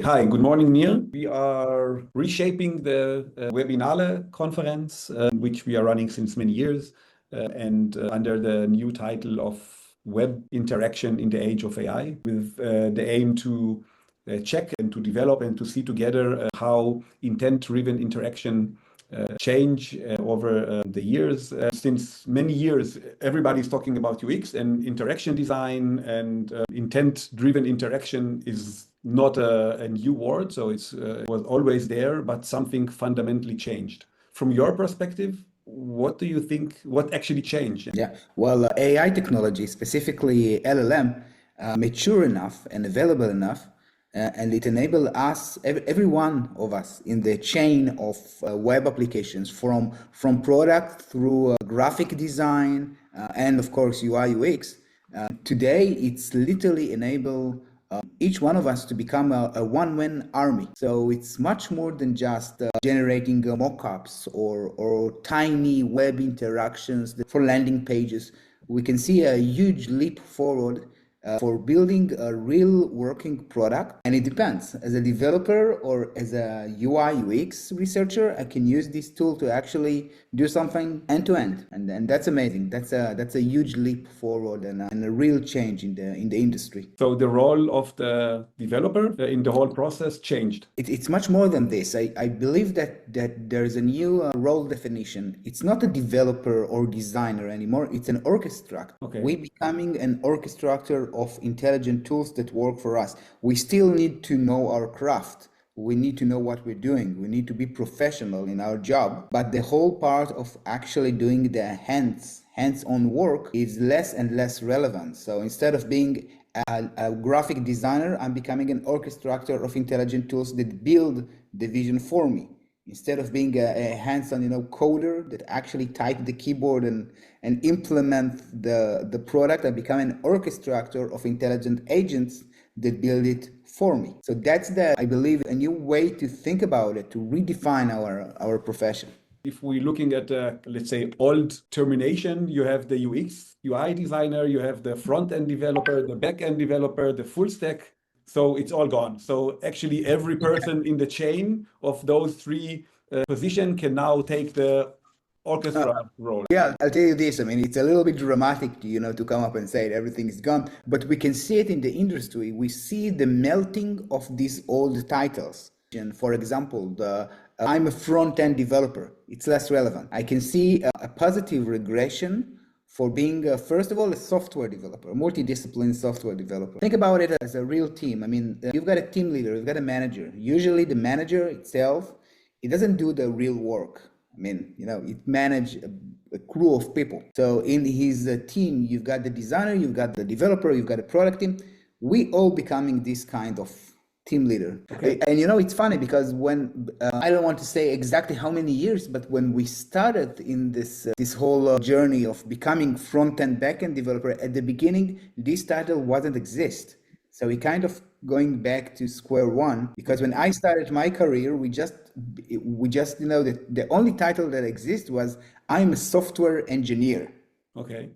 Hi, good morning, Nir. We are reshaping the Webinale conference, which we are running since many years, and under the new title of Web Interaction in the Age of AI, with the aim to check and to develop and to see together how intent-driven interaction change over the years. Since many years, everybody's talking about UX and interaction design, and intent-driven interaction is not a new word, so it was always there, but something fundamentally changed. From your perspective, what do you think, what actually changed? Yeah, well, AI technology, specifically LLM, mature enough and available enough, and it enables us, every one of us in the chain of web applications, from product through graphic design and of course UI UX. Today, it's literally enable each one of us to become a one-man army. So it's much more than just generating mock-ups or tiny web interactions for landing pages. We can see a huge leap forward for building a real working product. And it depends. As a developer or as a UI UX researcher, I can use this tool to actually do something end to end. And that's amazing. That's a huge leap forward and a real change in the industry. So the role of the developer in the whole process changed. It's much more than this. I believe that there's a new role definition. It's not a developer or designer anymore. It's an orchestrator. Okay. We're becoming an orchestrator of intelligent tools that work for us. We still need to know our craft. We need to know what we're doing. We need to be professional in our job. But the whole part of actually doing the hands-on work is less and less relevant. So instead of being a graphic designer, I'm becoming an orchestrator of intelligent tools that build the vision for me. Instead of being a hands-on, coder that actually type the keyboard and implement the product, I become an orchestrator of intelligent agents that build it for me. So that's I believe, a new way to think about it, to redefine our profession. If we're looking at, let's say, old termination, you have the UX, UI designer, you have the front-end developer, the back-end developer, the full stack. So it's all gone. So actually every person in the chain of those three positions can now take the orchestra role. Yeah, I'll tell you this. I mean, it's a little bit dramatic, to come up and say everything is gone, but we can see it in the industry. We see the melting of these old titles. And for example, I'm a front-end developer. It's less relevant. I can see a positive regression for being, first of all, a software developer, a multidisciplinary software developer. Think about it as a real team. I mean, you've got a team leader, you've got a manager. Usually the manager itself, it doesn't do the real work. I mean, it manages a crew of people. So in his team, you've got the designer, you've got the developer, you've got a product team. We all becoming this kind of team leader. Okay. And it's funny because when I don't want to say exactly how many years, but when we started in this whole journey of becoming front-end, back-end developer, at the beginning, this title wasn't exist. So we kind of going back to square one, because when I started my career, we just the only title that exists was I'm a software engineer. Okay.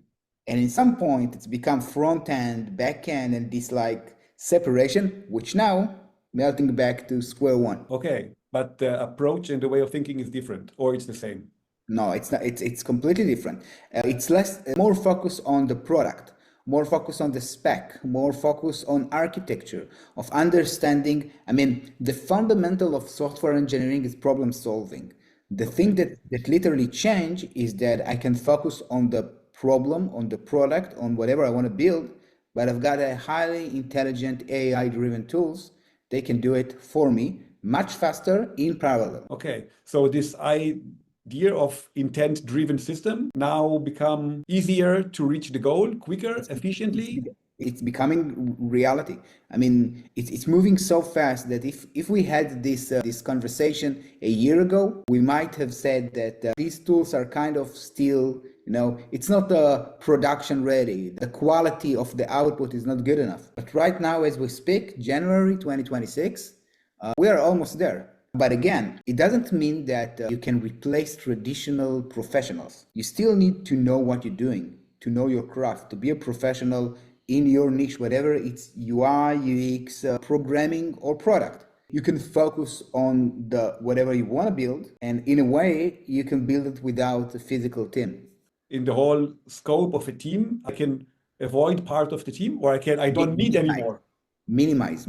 And in some point, it's become front-end, back-end, and this separation, which now melting back to square one. Okay, but the approach and the way of thinking is different, or it's the same? No, it's not. It's completely different. It's more focus on the product, more focus on the spec, more focus on architecture, of understanding. I mean, the fundamental of software engineering is problem solving. The thing that literally changed is that I can focus on the problem, on the product, on whatever I want to build, but I've got a highly intelligent AI-driven tools. They can do it for me much faster in parallel. Okay, so this idea of intent-driven system now become easier to reach the goal, quicker, efficiently? It's becoming reality. I mean, it's moving so fast that if we had this conversation a year ago, we might have said that these tools are kind of still, it's not production ready. The quality of the output is not good enough. But right now, as we speak, January 2026, we are almost there. But again, it doesn't mean that you can replace traditional professionals. You still need to know what you're doing, to know your craft, to be a professional in your niche, whatever it's UI, UX, programming, or product. you can focus on the whatever you want to build, and in a way, you can build it without a physical team. In the whole scope of a team, I can avoid part of the team, or I don't need anymore. Minimize.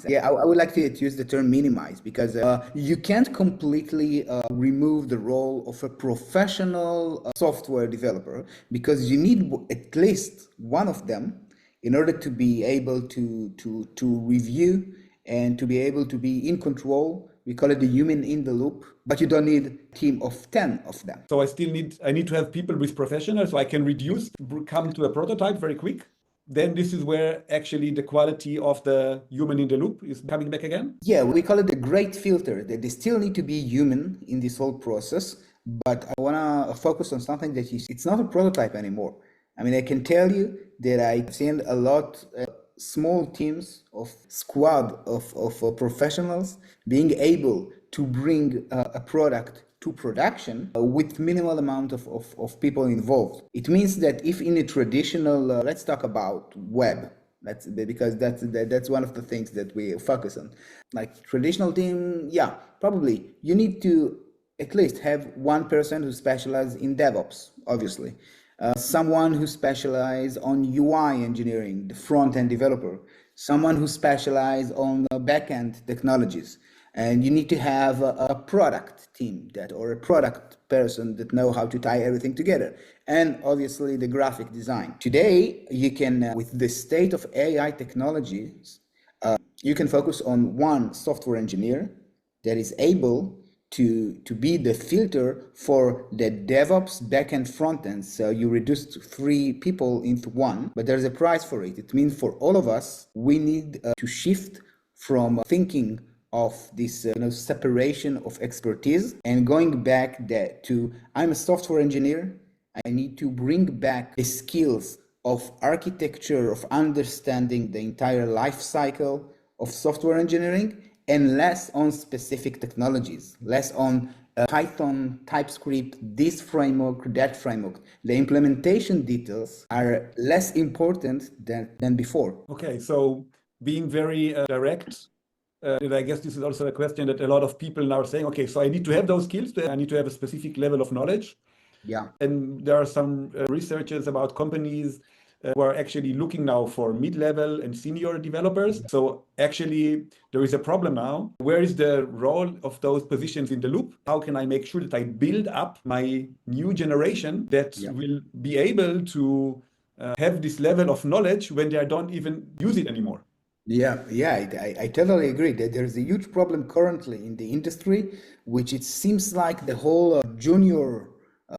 Yeah, I would like to use the term minimize, because you can't completely remove the role of a professional software developer, because you need at least one of them in order to be able to review and to be able to be in control. We call it the human in the loop, but you don't need a team of 10 of them. So I need to have people with professionals, so I can come to a prototype very quick. Then this is where actually the quality of the human in the loop is coming back again? Yeah, we call it the great filter. They still need to be human in this whole process, but I want to focus on something that it's not a prototype anymore. I mean, I can tell you that I've seen a lot small teams of squad of professionals being able to bring a product to production with minimal amount of people involved. It means that if in a traditional, let's talk about web, because that's one of the things that we focus on. Like traditional team, yeah, probably you need to at least have one person who specializes in DevOps, obviously. Someone who specializes on UI engineering, the front-end developer, someone who specializes on back-end technologies. And you need to have a product team or a product person that know how to tie everything together. And obviously the graphic design. Today, you can, with the state of AI technologies, you can focus on one software engineer that is able to be the filter for the DevOps backend frontend. So you reduced 3 people into 1, but there's a price for it. It means for all of us, we need to shift from thinking of this separation of expertise and going back to I'm a software engineer. I need to bring back the skills of architecture, of understanding the entire life cycle of software engineering, and less on specific technologies, less on Python, TypeScript, this framework, that framework. The implementation details are less important than before. Okay, so being very direct, and I guess this is also a question that a lot of people now are saying, okay, so I need to have those skills, I need to have a specific level of knowledge. Yeah. And there are some researchers about companies who are actually looking now for mid-level and senior developers. So actually, there is a problem now. Where is the role of those positions in the loop? How can I make sure that I build up my new generation that will be able to have this level of knowledge when they don't even use it anymore? Yeah, I totally agree that there's a huge problem currently in the industry, which it seems like the whole junior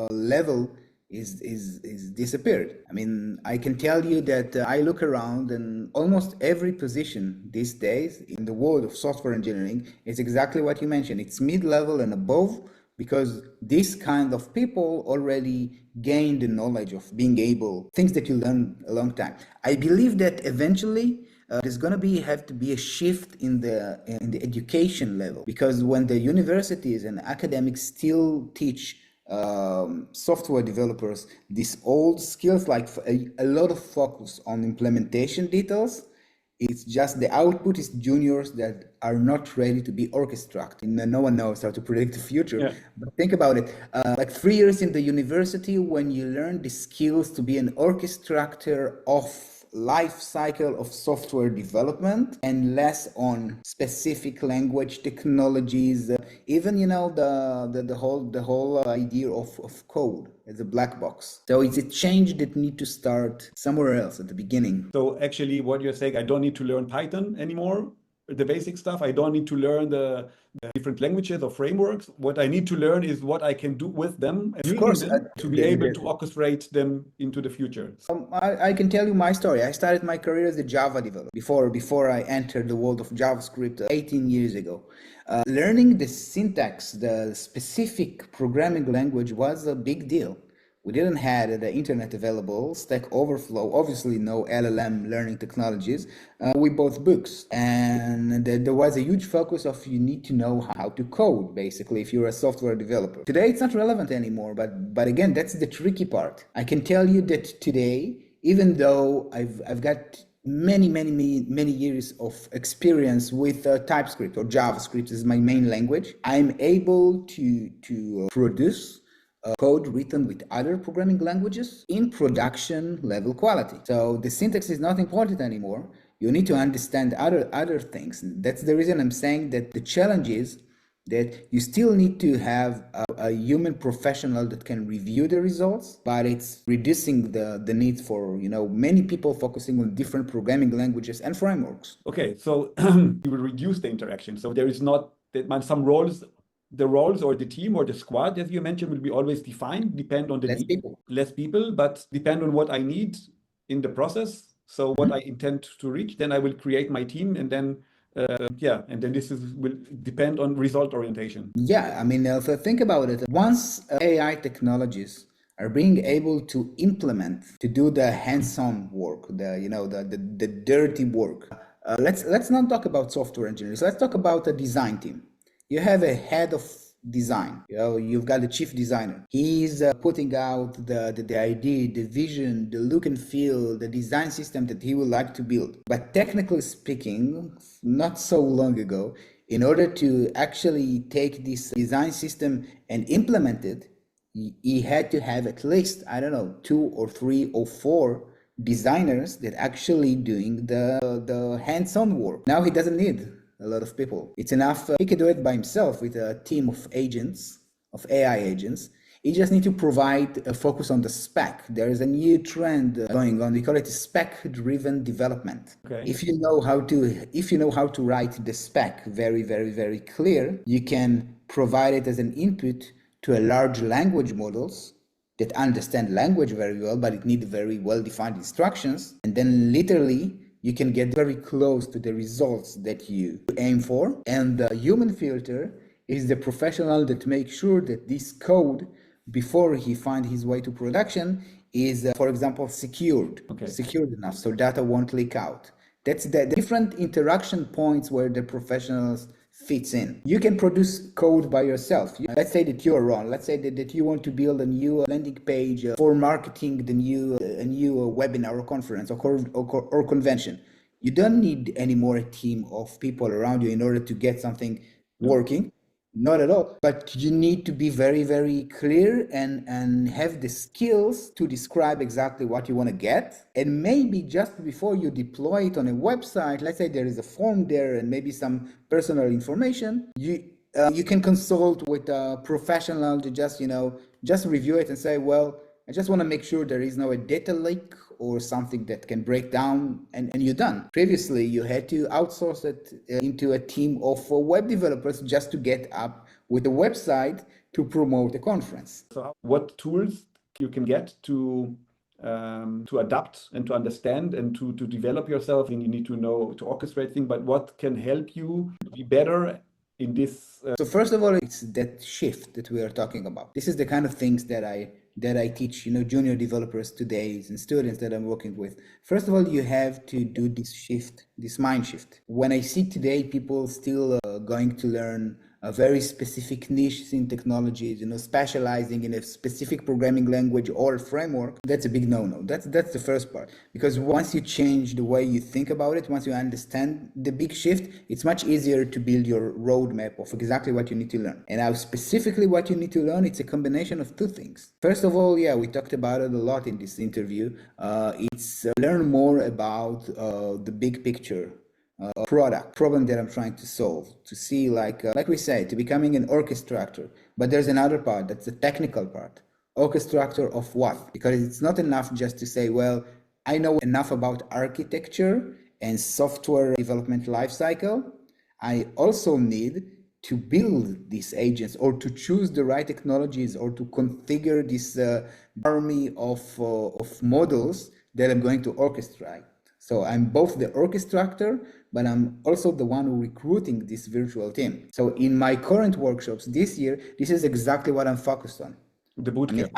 level is disappeared. I mean, I can tell you that I look around and almost every position these days in the world of software engineering is exactly what you mentioned. It's mid-level and above, because this kind of people already gain the knowledge of being able, things that you learn a long time. I believe that eventually there's going to have to be a shift in the education level, because when the universities and academics still teach software developers these old skills, like a lot of focus on implementation details, it's just the output is juniors that are not ready to be orchestrated. No one knows how to predict the future. Yeah. But think about it, like 3 years in the university, when you learn the skills to be an orchestrator of life cycle of software development, and less on specific language technologies, even the whole idea of code as a black box. So it's a change that need to start somewhere else at the beginning. So actually what you're saying, I don't need to learn Python anymore, the basic stuff. I don't need to learn the different languages or frameworks. What I need to learn is what I can do with them, and of course, to be able to orchestrate them into the future. I can tell you my story. I started my career as a Java developer before I entered the world of JavaScript 18 years ago. Learning the syntax, the specific programming language, was a big deal. We didn't have the internet available, Stack Overflow, obviously no LLM learning technologies. We bought books, and there was a huge focus of you need to know how to code, basically, if you're a software developer. Today, it's not relevant anymore, but again, that's the tricky part. I can tell you that today, even though I've got many years of experience with TypeScript or JavaScript is my main language. I'm able to produce code written with other programming languages in production level quality. So the syntax is not important anymore. You need to understand other things. That's the reason I'm saying that the challenge is that you still need to have a human professional that can review the results, but it's reducing the need for many people focusing on different programming languages and frameworks. Okay, so you will reduce the interaction. So there is not that some roles, the roles or the team or the squad, as you mentioned, will be always defined, depend on the need. Less people, but depend on what I need in the process. So what I intend to reach, then I will create my team, and then and then this will depend on result orientation. Yeah, I mean, if I think about it, once AI technologies are being able to implement, to do the hands-on work, the dirty work. Let's not talk about software engineers. Let's talk about a design team. You have a head of design. You've got the chief designer. He's putting out the idea, the vision, the look and feel, the design system that he would like to build. But technically speaking, not so long ago, in order to actually take this design system and implement it, he had to have at least, I don't know, 2 or 3 or 4 designers that actually doing the hands-on work. Now he doesn't need a lot of people. It's enough. He can do it by himself with a team of agents, of AI agents. He just need to provide a focus on the spec. There is a new trend going on. We call it spec-driven development. Okay. If you know how to write the spec very clear, you can provide it as an input to a large language models that understand language very well, but it needs very well-defined instructions. And then literally, you can get very close to the results that you aim for. And the human filter is the professional that makes sure that this code, before he finds his way to production, is, for example, secured enough so data won't leak out. That's the different interaction points where the professionals fits in. You can produce code by yourself. Let's say that you're wrong. Let's say that you want to build a new landing page for marketing a new webinar or conference or convention. You don't need any more team of people around you in order to get something working. Not at all. But you need to be very clear and have the skills to describe exactly what you want to get. And maybe just before you deploy it on a website, let's say there is a form there and maybe some personal information, you can consult with a professional to just review it and say, well, I just want to make sure there is no data leak or something that can break down, and you're done. Previously, you had to outsource it into a team of web developers just to get up with a website to promote a conference. So what tools you can get to adapt and to understand and to develop yourself, and you need to know to orchestrate things, but what can help you be better in this? So first of all, it's that shift that we are talking about. This is the kind of things that I teach, junior developers today and students that I'm working with. First of all, you have to do this shift, this mind shift. When I see today people still going to learn a very specific niche in technologies, specializing in a specific programming language or framework, that's a big no-no. That's the first part. Because once you change the way you think about it, once you understand the big shift, it's much easier to build your roadmap of exactly what you need to learn. And now specifically what you need to learn, it's a combination of 2 things. First of all, we talked about it a lot in this interview. It's learn more about the big picture. Problem that I'm trying to solve, to see like we say, to becoming an orchestrator. But there's another part, that's the technical part. Orchestrator of what? Because it's not enough just to say, well, I know enough about architecture and software development lifecycle. I also need to build these agents or to choose the right technologies or to configure this army of models that I'm going to orchestrate. So I'm both the orchestrator, but I'm also the one recruiting this virtual team. So in my current workshops this year, this is exactly what I'm focused on. The bootcamp.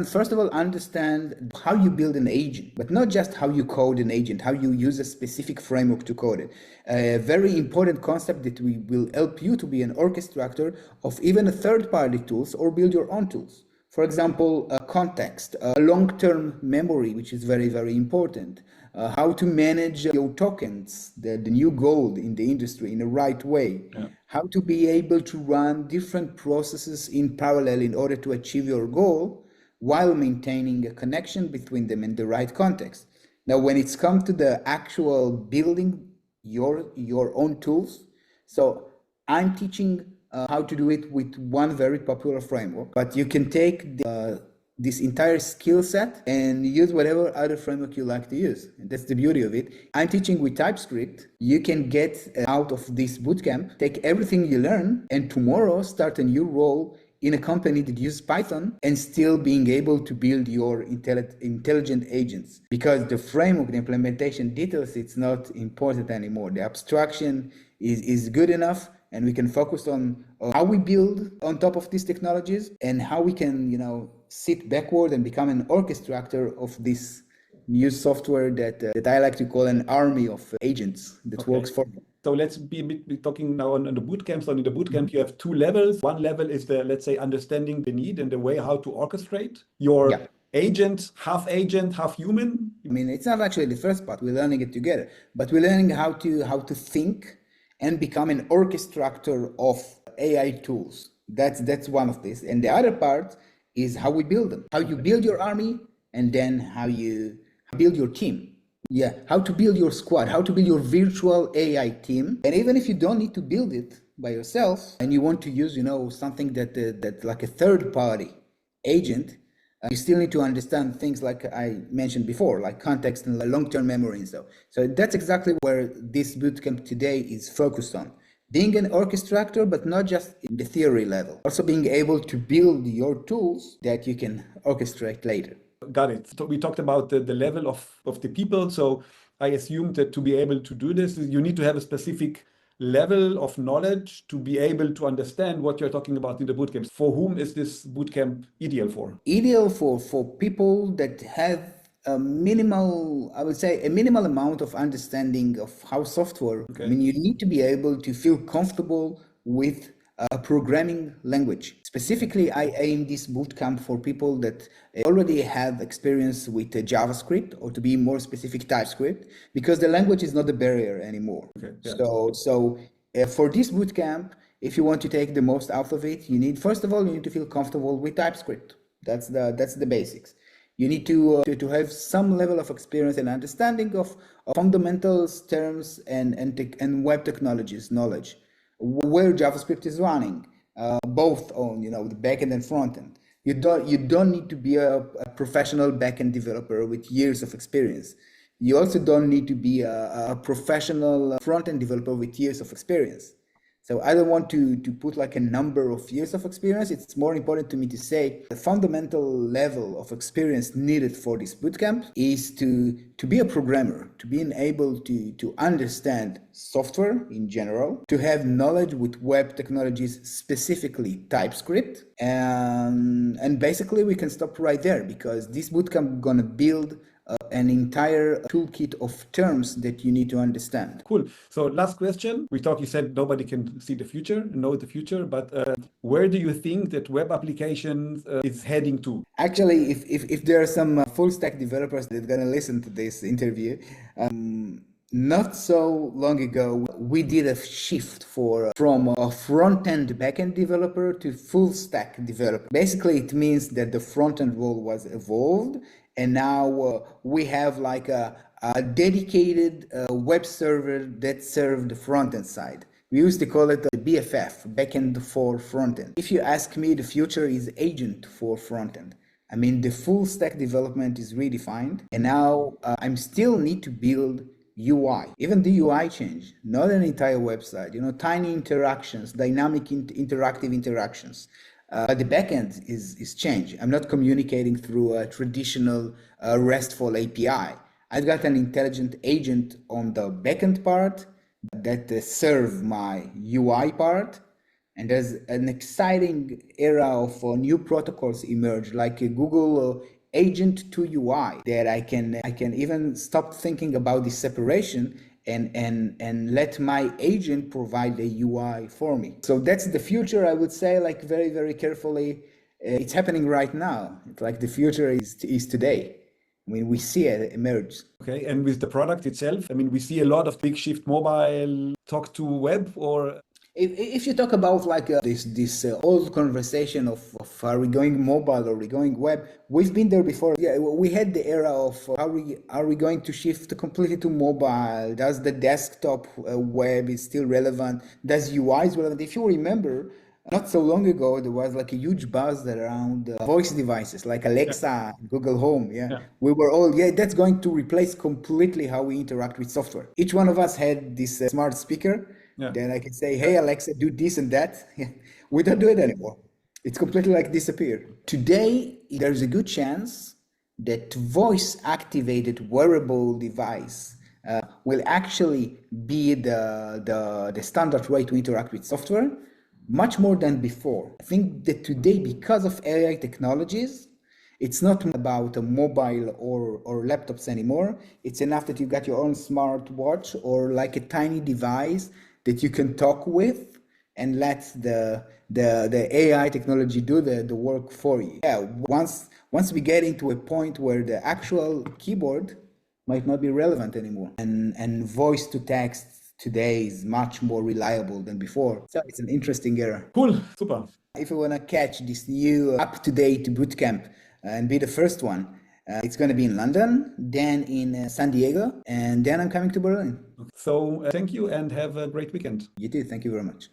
First of all, understand how you build an agent, but not just how you code an agent, how you use a specific framework to code it. A very important concept that will help you to be an orchestrator of even a third-party tools or build your own tools. For example, context, long-term memory, which is very important, how to manage your tokens, the new gold in the industry in the right way, how to be able to run different processes in parallel in order to achieve your goal while maintaining a connection between them in the right context. Now, when it's come to the actual building your own tools, so I'm teaching how to do it with one very popular framework, but you can take this entire skill set and use whatever other framework you like to use. And that's the beauty of it. I'm teaching with TypeScript. You can get out of this bootcamp, take everything you learn, and tomorrow start a new role in a company that uses Python and still being able to build your intelligent agents. Because the framework, the implementation details, it's not important anymore. The abstraction is good enough, and we can focus on how we build on top of these technologies and how we can, sit backward and become an orchestrator of this new software that I like to call an army of agents that works for me. So let's be talking now on the bootcamp. So in the bootcamp, you have two levels. One level is the, let's say, understanding the need and the way how to orchestrate your agent, half human. I mean, it's not actually the first part. We're learning it together, but we're learning how to think and become an orchestrator of AI tools. That's one of this. And the other part is how we build them, how you build your army, and then how you build your team. Yeah, how to build your squad, how to build your virtual AI team. And even if you don't need to build it by yourself and you want to use, something that like a third-party agent, you still need to understand things like I mentioned before, like context and long-term memory and so. So that's exactly where this bootcamp today is focused on. Being an orchestrator, but not just in the theory level. Also being able to build your tools that you can orchestrate later. Got it. So we talked about the level of the people. So I assume that to be able to do this, you need to have a specific level of knowledge to be able to understand what you're talking about in the bootcamp. For whom is this bootcamp ideal for? Ideal for people that have a minimal amount of understanding of how software. I mean, you need to be able to feel comfortable with a programming language. Specifically, I aim this bootcamp for people that already have experience with JavaScript, or to be more specific, TypeScript, because the language is not the barrier anymore. So for this bootcamp, if you want to take the most out of it, first of all, you need to feel comfortable with TypeScript. That's the basics. You need to have some level of experience and understanding of fundamentals, terms, and web technologies knowledge, where JavaScript is running, both on the backend and frontend. You don't need to be a professional backend developer with years of experience. You also don't need to be a professional front-end developer with years of experience. So I don't want to put like a number of years of experience. It's more important to me to say the fundamental level of experience needed for this bootcamp is to be a programmer, to be able to understand software in general, to have knowledge with web technologies, specifically TypeScript. And basically we can stop right there, because this bootcamp is gonna build an entire toolkit of terms that you need to understand. Cool. So last question. You said nobody can see the future, know the future, but where do you think that web applications is heading to? Actually, if there are some full stack developers that are going to listen to this interview, not so long ago, we did a shift from a front-end back-end developer to full stack developer. Basically, it means that the front-end role was evolved, and now we have like a dedicated web server that served the front-end side. We used to call it the BFF, backend for frontend. If you ask me, the future is agent for frontend. I mean, the full stack development is redefined, and now I still need to build UI. Even the UI changed, not an entire website, tiny interactions, dynamic interactive interactions. The backend is changed. I'm not communicating through a traditional RESTful API. I've got an intelligent agent on the backend part that serve my UI part. And there's an exciting era of new protocols emerge, like a Google Agent to UI, that I can even stop thinking about the separation and let my agent provide the UI for me. So that's the future, I would say, like very, very carefully. It's happening right now. It's like the future is today. I mean, we see it emerge. Okay, and with the product itself, I mean, we see a lot of big shift mobile talk to web, or if you talk about like this old conversation of are we going mobile or are we going web, we've been there before. Yeah, we had the era of are we going to shift completely to mobile? Does the desktop web is still relevant? Does UI is relevant? If you remember, not so long ago, there was like a huge buzz around voice devices like Alexa, Google Home. Yeah. We were all, that's going to replace completely how we interact with software. Each one of us had this smart speaker. Then I can say, hey, Alexa, do this and that. We don't do it anymore. It's completely like disappeared. Today, there's a good chance that voice-activated wearable device will actually be the standard way to interact with software, much more than before. I think that today, because of AI technologies, it's not about a mobile or laptops anymore. It's enough that you got your own smart watch or like a tiny device that you can talk with and let the AI technology do the work for you. Yeah, once we get into a point where the actual keyboard might not be relevant anymore, and voice to text today is much more reliable than before. So it's an interesting era. Cool, super. If you want to catch this new up-to-date bootcamp and be the first one, it's going to be in London, then in San Diego, and then I'm coming to Berlin. So thank you and have a great weekend. You too. Thank you very much.